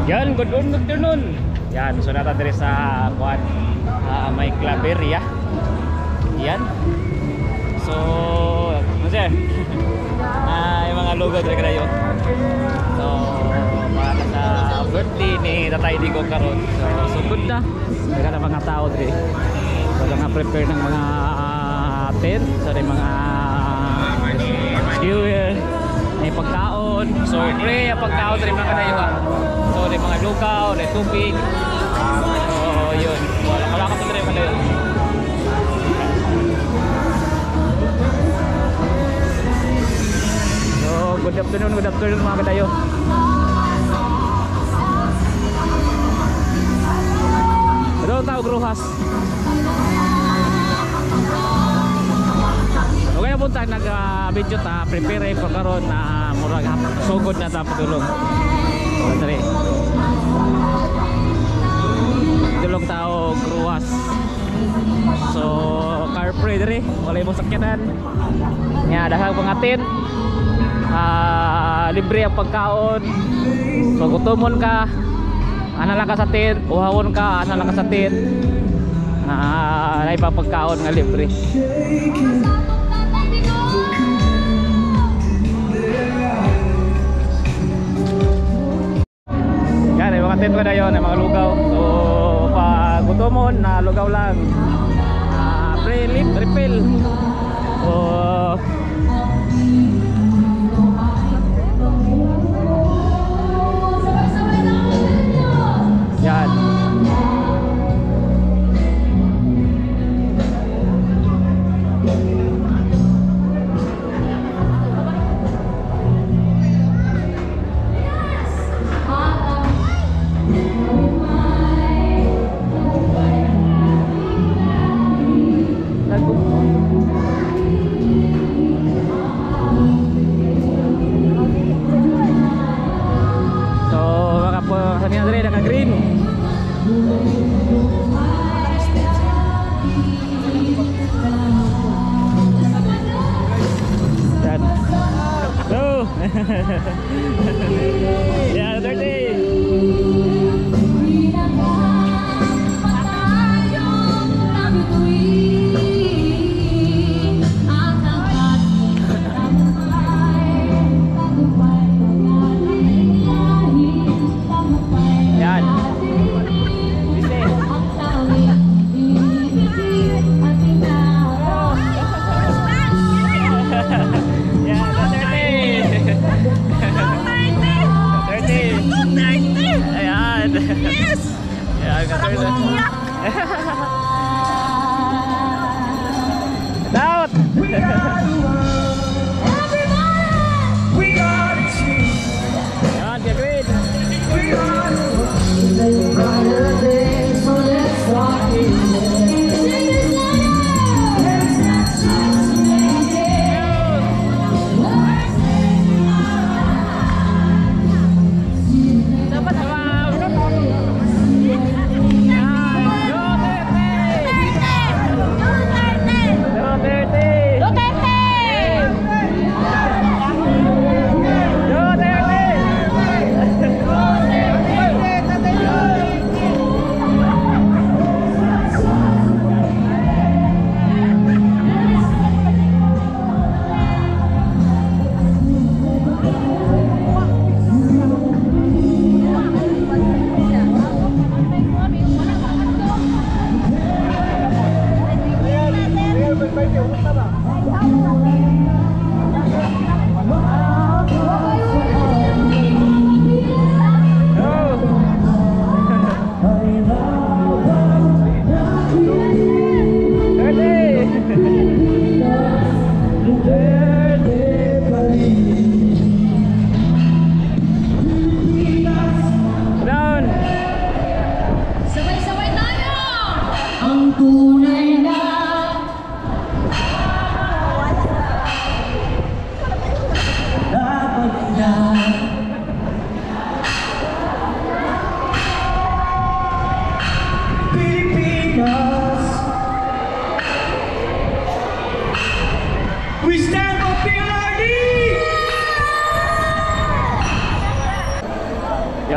Yan, good afternoon. Yan, so nata dire sa kuan may Claveria. Yan. So, ano sir? Yung mga logo dire kayo. So, para sa birthday ni Tatay Digo karon. So, sugod na. Daga na mga tao dire. So, nga prepare ng mga tent, so mga fuel, may pagkaon. So, pre, ang pagkaon dire mga kadayo ha. So, may mga lugaw, may tubig. So, yun. Wala ka tuloy mga yun. So, good afternoon mga kadayo. Ito tao gruhas. Okay na punta, nag-video ta, prepare pa karon na murag sugod na ta pagdulong. Dali. Tulong tao gruwas. So car free diri, wala imong sakyanan. Nya daghang pangatin. Libre ang pagkaon. So gutomon ka, ana lang ka sa tent, uhawon ka, ana lang ka sa tent. Nay pa pagkaon nga libre. Mga tent na yun, mga lugaw. So pag gutomon na lugaw lang, refill. So yan. Yeah, 30. Out.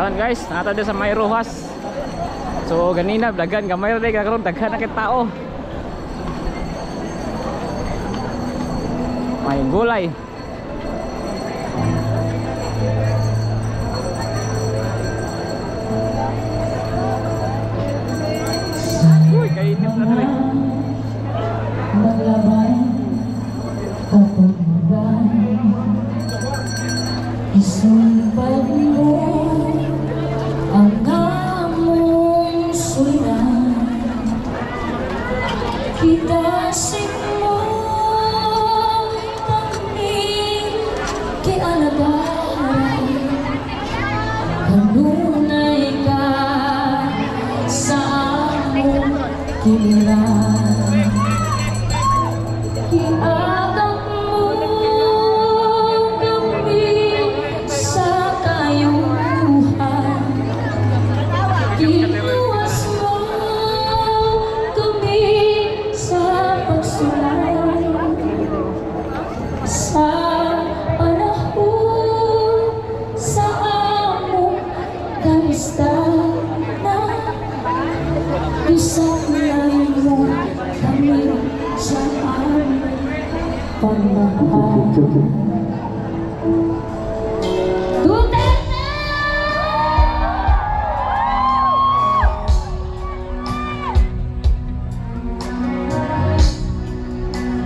Yan guys, nata din sa may Rojas. So ganina dagan gamay ra karon daghan na kay tao. May gulay. Uy, kainit na to eh. Maglabay kapag magay isumpad mo ang among sulan kidasig mo tanging kialagaran kanunay ka sa among kinilan. Kiagak mo kami sa kayuhan, kiluwas mo kami sa pagsulay sa panahon sa among kalistanan. Isanay mo kami sa aming pagmahal. Duterte!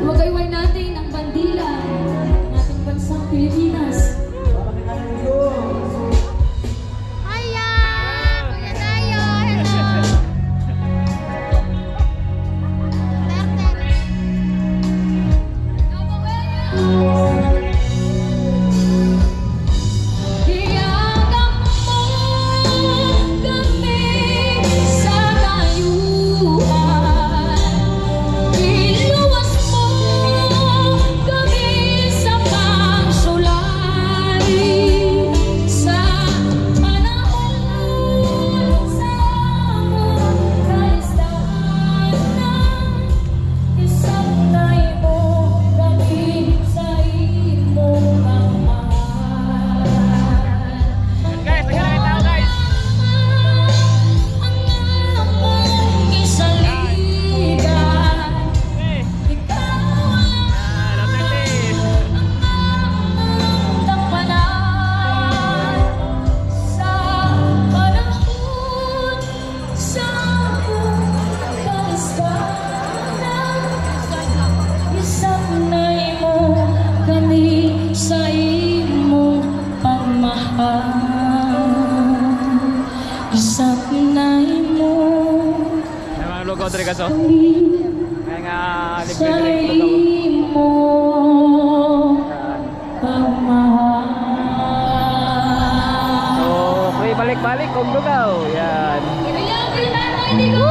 Huwag-ayway natin ang bandila ng ating bansang Pilipinas. Logo dari kaso. Kaya nga Sa libre-libre imo pagmahal. So, free balik-balik kung lugaw. Yan. Ibayabay natin, hindi ko!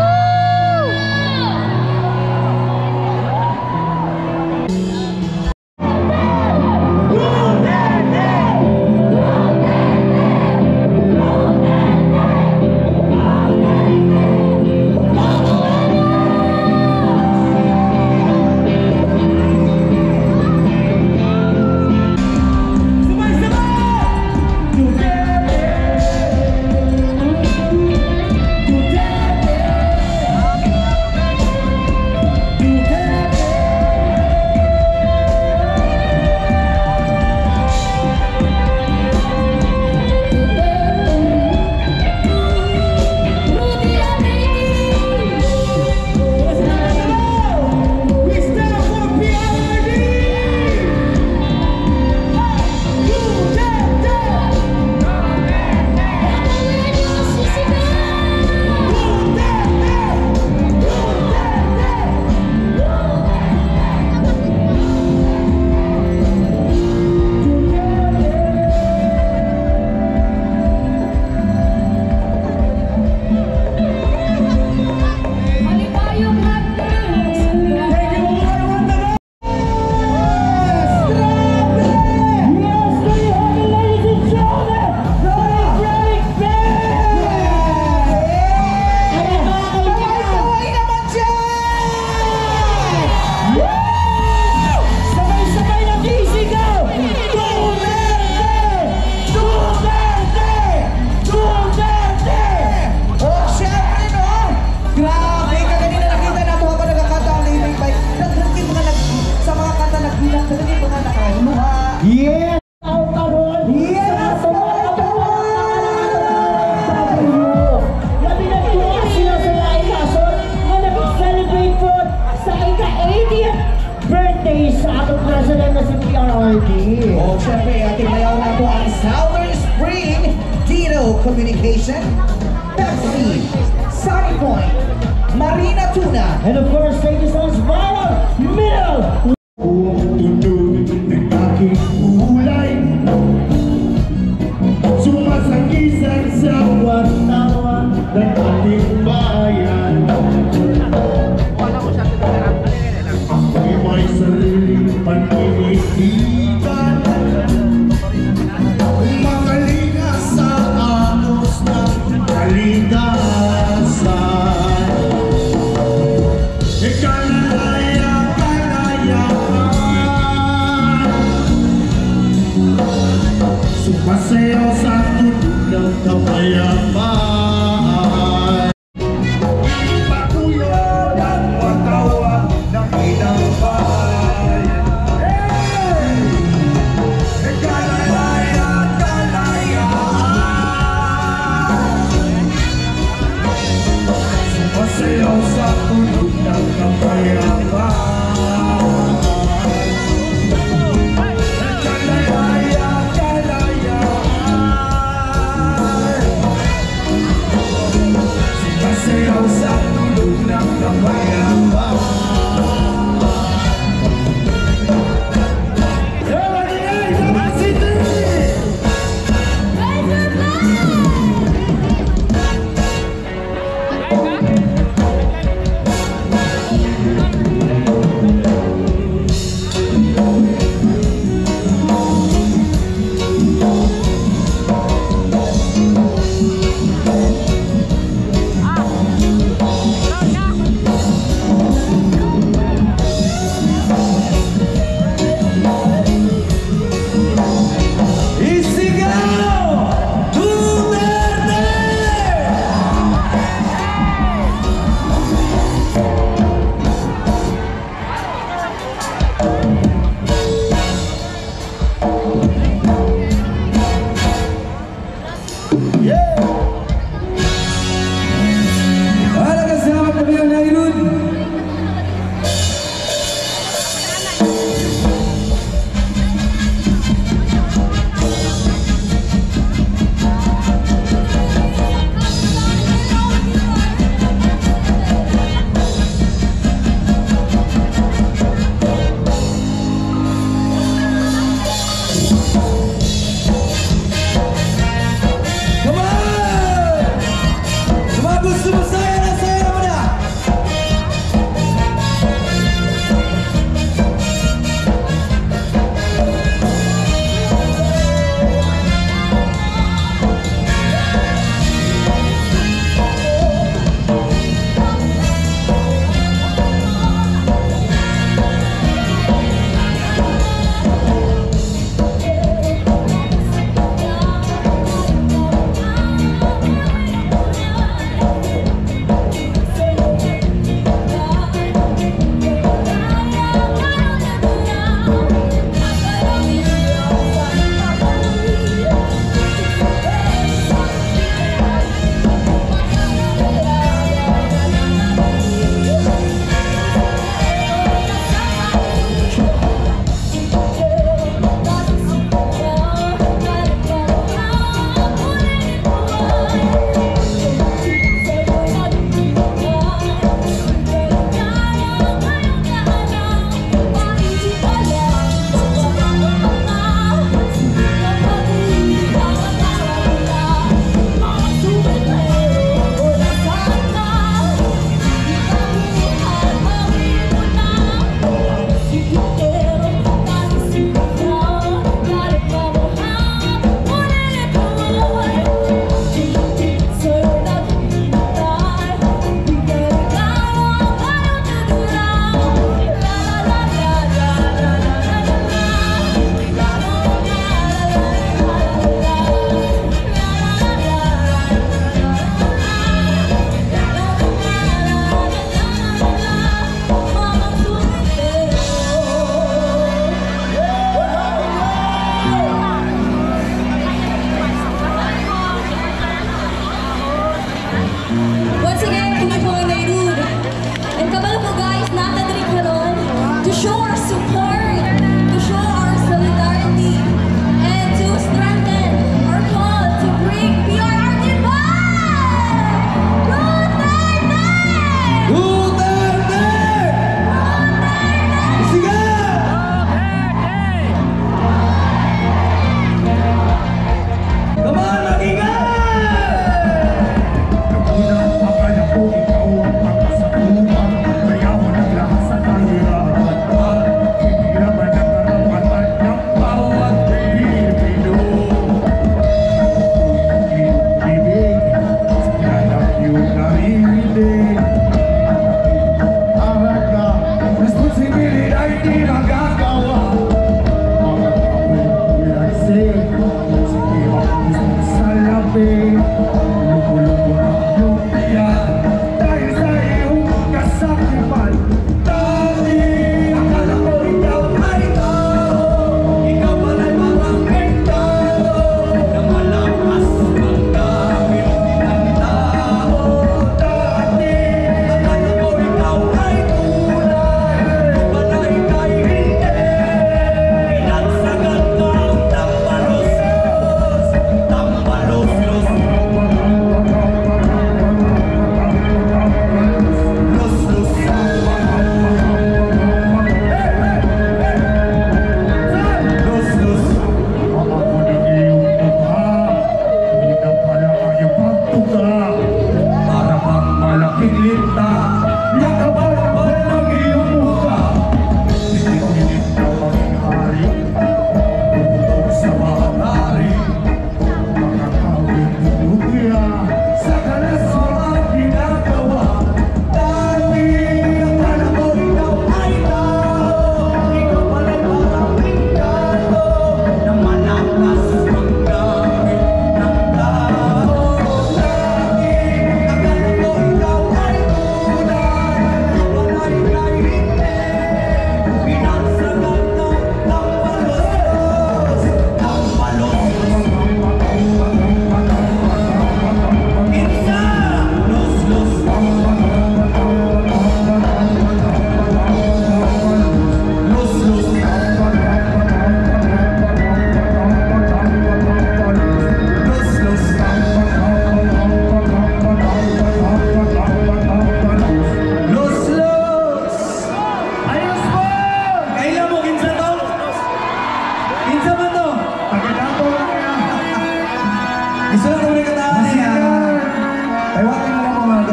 Station, Pepsi, Sunny Point, Marina Tuna, and of course, thank you so much, Viral Middle! Tunog ng aking ulay, sumasagisan sa tawa ng ating bayan. Ako'y may sariling paninigitan, magalinga sa agos ng kalikasan. Sumasayaw sa tunog ng kapayapaan. Patuyo at watawag ng ilang bayan. Kalalaya, kalayaan. Sumasayaw sa tunog ng kapayapaan. Sayaw sa tulog ng kapayapaan.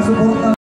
suporta.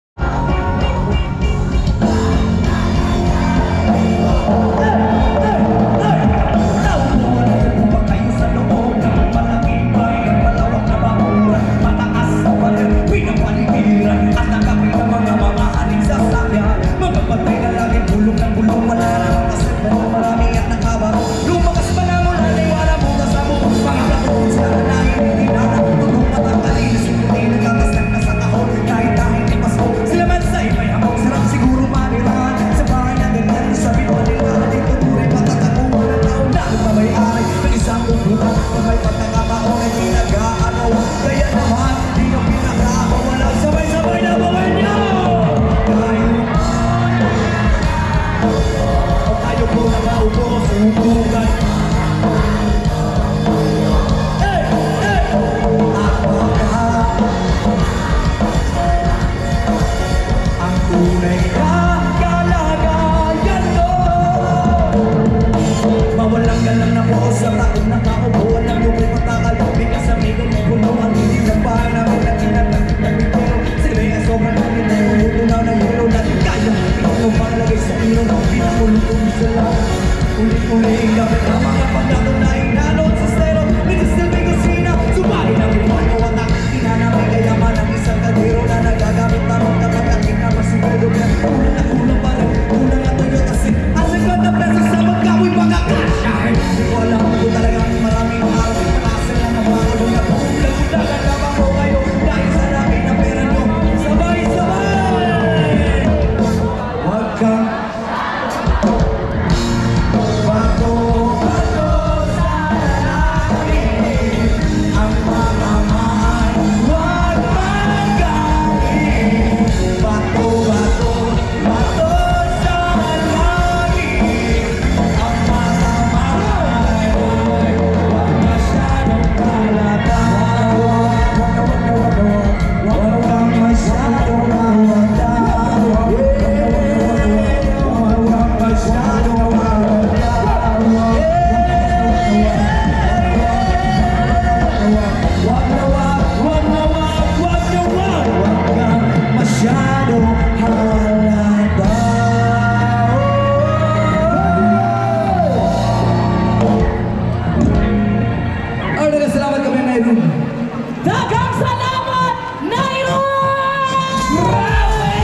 Daghang salamat, Nairon! Grabe!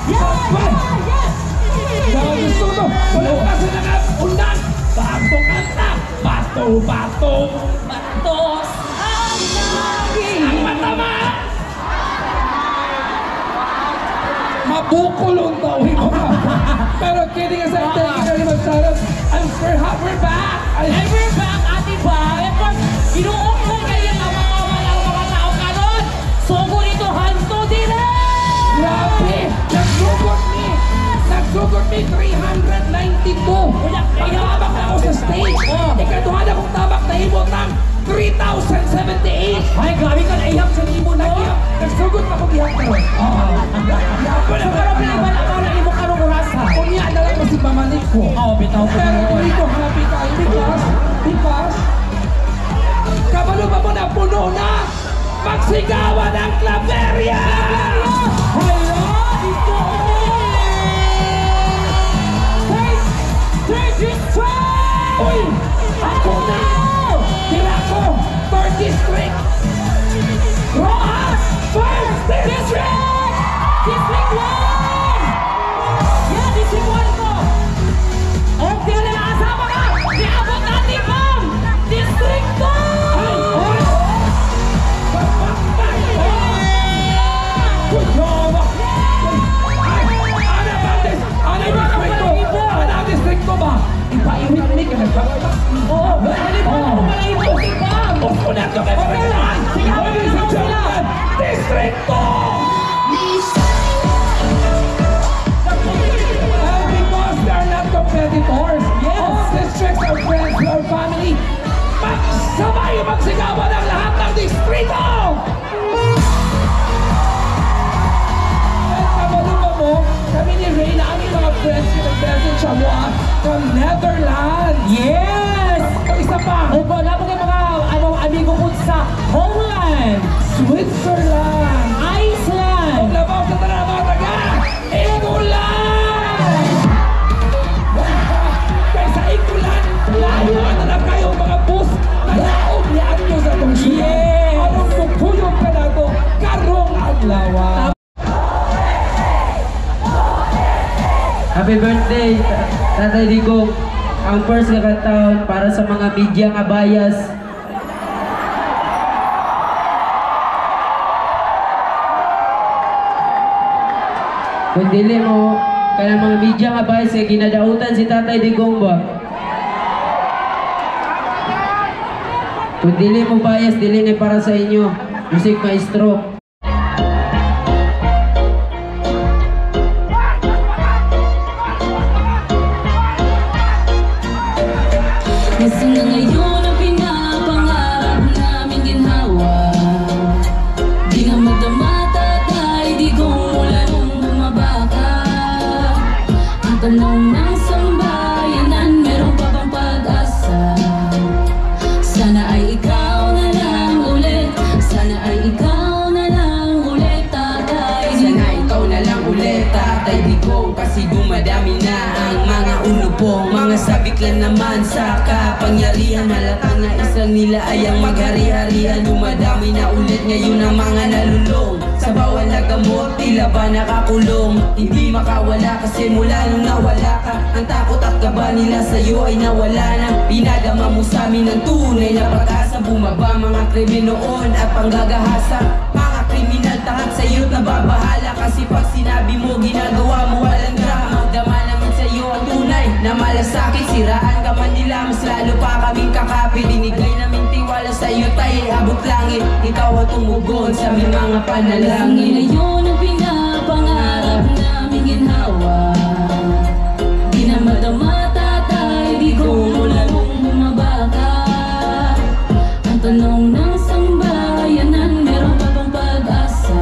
Yes! Grabe gusto to! Wala ko kasi nakaundan! Bato kanta! Bato! Batos ang lagi. Ang matama! Mabukulong daw! Pero kidding aside, thank you very much, Sarah. We're back! And we're back, ati ba? And for, inuong ko kayo na mga tao karon. So, nito hanto din Grabe! Nagsugod ni 392! Pagtabak na ako sa stage! Ikaduhan akong tabak na himot ng 3,078! Ay, grabe ka naihap sa imo na. Nagsugod na akong ihap karon. Pero pinibala ka na imo karong oras ha. Kunya na lang mas ibamanik ko. Bitaw ko Pero na. hindi ko happy tayo because kabalo pa mo na puno na magsigawan ng Claveria! Hello, dito! Uy! Ako na! Tira ko! 3rd District! Rojas! 1st District! District 1! Yeah, District 1 ko! Okay na nakasama ka! Niabot natin, ma'am! District 2! Good job! Ano district ko ba? Ipa-imik-imik ka nagbabas? Oo! Ano ba? Ano pala ito? Ma'am! Opo na ito kayo! Ladies and gentlemen, District 2! And because they are not competitors, all districts are friends, we are family. Magsabay magsigawan ang lahat ng distrito! At kabalungan mo, kami ni Reyna, aming mga friends yung nag-present siya mo from Netherlands. Yes! Isa pa, Opo, napag yung mga amigo po sa Holland, Switzerland, Iceland, Labaw Happy birthday, Tatay Digong. Ang first kakataon para sa mga media nga bias. Kung dili mo, kaya mga media nga bias, ginadautan si Tatay Digong ba? Kung dili mo bias, dili na para sa inyo. Music Maestro. Kasi na ngayon ang pinapangarap namin ginhawa. Di na magdama Tatay Digong mula nung bumaba ka. Ang tanong ng sambayanan, meron pa bang pag-asa? Sana ay ikaw na lang ulit. Sana ay ikaw na lang ulit, Tatay Digong. Sana ikaw na lang ulit, Tatay Digong. Kasi dumadami na ang mga unupong, mga sabik lang naman sa kapangyarihan. Halata na isang nila ay ang maghari-harihan. Dumadami na ulit ngayon ang mga nalulong. Sa bawal na gamot, tila ba nakakulong? Hindi makawala kasi mula nung nawala ka, ang takot at kaba nila sa'yo ay nawala na. Pinadama mo sa amin ang tunay na pag-asa. Bumaba mga krimen noon at panggagahasa. Mga kriminal takot sa'yo't nababahala. Kasi pag sinabi mo, ginagawa mo walang drama. Dama namin sa'yo ang tunay na malasakit. Siraan ka man nila, mas lalo pa kaming kakapit. Binigay namin tiwala sa'yo, tayo abot langit. Ikaw ang tumugon sa aming mga panalangin. Kasi ngayon ang pinapangarap namin ginhawa. Di na madama Tatay Digong mula nung bumaba ka. Ang tanong ng sambayanan, meron pa bang pag-asa?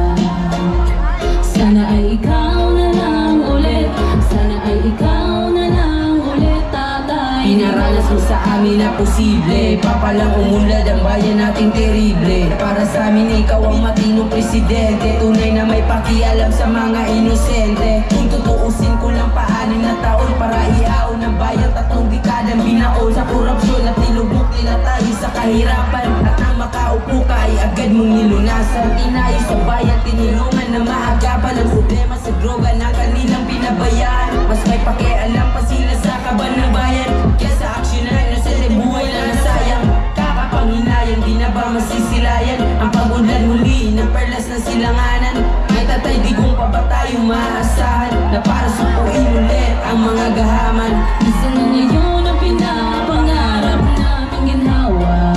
Sana ay ikaw na lang ulit. Sana ay ikaw na lang ulit, Tatay Digong. Pinaranas mo sa amin na posible, papalang umunlad ang bayan nating terible. Para sa amin ikaw ang matinong presidente, tunay na may pakialam sa mga inosente. Kung tutuusin ko lang pa-anim na taon para iaon ng bayan, 3 dekadang binaon sa korupsyon at nilubok nila tayo sa kahirapan. At ang makaupo ka ay agad mong nilunasan. Inayos sa bayan, tinulungan na maagapan ang problema sa droga na kanilang pinabayaan. Mas may pakialam pa sila sa kaban ng bayan kesa aksyonan na sila buhay na nasayang. Kakapanghinayang, di na ba masisilayan ang pag-unlad muli ng perlas ng silanganan? May Tatay Digong pa ba tayong maaasahan na para supuin ulit ang mga gahaman? Isa na ngayon ang pinapangarap namin ginhawa.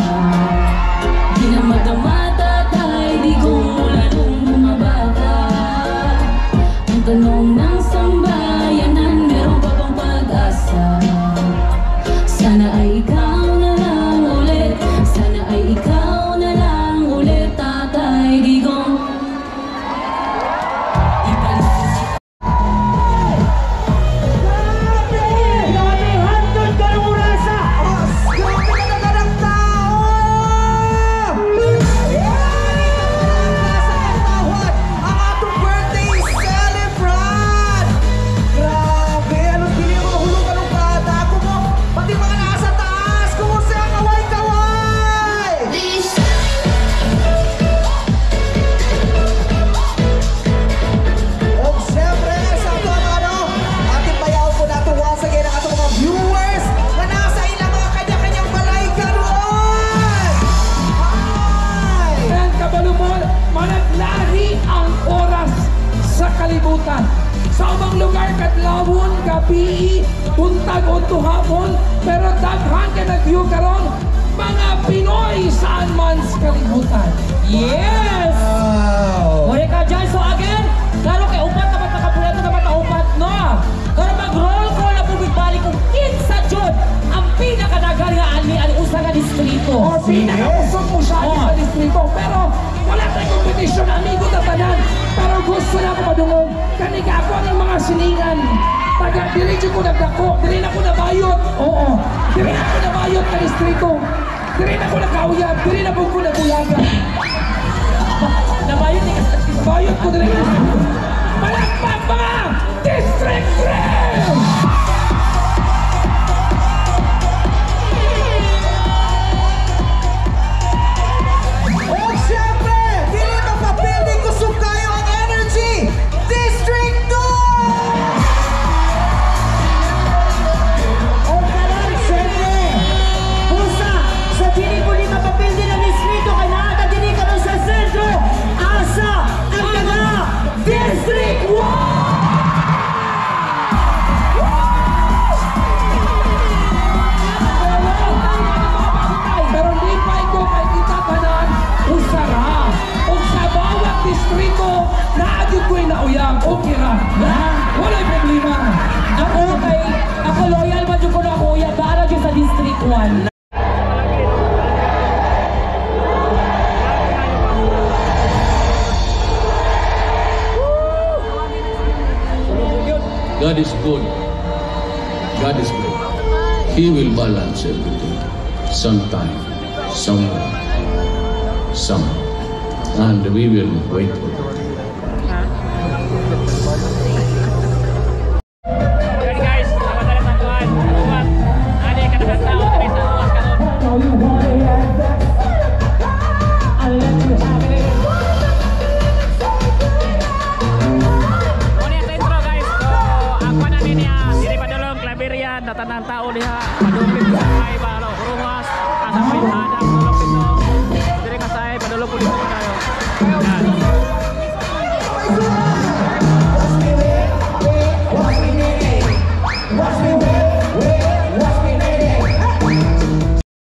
Di na madama Tatay Digong mula nung bumaba ka. Ang tanong ng sambayanan, meron pa bang pag-asa? Sana ay ikaw na lang ulit. Sana ay ikaw na lang ulit, Tatay Digong. Grabe, hantod ka ng urasa! Grabe na naganang tao! Nasa katawad ang atong birthday celebrant! Grabe, anong pili mo mahulog ka ng bata? Ako mo, pati mga nasa taas, kumusta ang kaway-kaway! O siyempre, sa ito ating bayaw po natin once again ang atong mga viewers na nasa ilang mga kanya-kanyang balay karoon! Hi! And kabalumol, managlahi ang oras sa kalibutan. Sa ubang lugar, kadlawon, gabi, buntag o tuhapon, pero daghan ka nag-view karon mga Pinoy saan man sa kalibutan. Yes! Wow! Muli ka dyan. So again, klaro kay upat na matakapuleto na mataupat, no? Karo mag-roll call na bumibalik kung kinsa dyan ang pinakadagal nga ali-usa nga distrito. O pinakausok mo siya sa distrito. Pero wala tayong kompetisyon, amigo na tanan. Pero gusto na ako madungog. Kaniga ako ang mga siningan. Taga, dili ko nagdako. Dili na ko nabayot. Oo. Dili na ko nabayot ka distrito. Dili na ko nakauyab. Dili na po ko nabuyagan. Nabayot ni kasi. Bayot ko dili na. Malakpak mga District 3! O siyempre, dili mapapilding kusog kayo ang energy! District 2! God is good. God is good. He will balance everything. Sometime, somewhere, somehow. And we will wait for it. Okay guys, dapat na sa kuan. Uwat. Ani ka na tao diri sa uwat karon. Muna sa intro guys. So, ang kuan ani niya diri padulong Claberian tatanang tao diha. Padulong sa ay balo. Rumas. Asa pinada padulong dito. Diri ka sa ay padulong pulis tayo. Yan.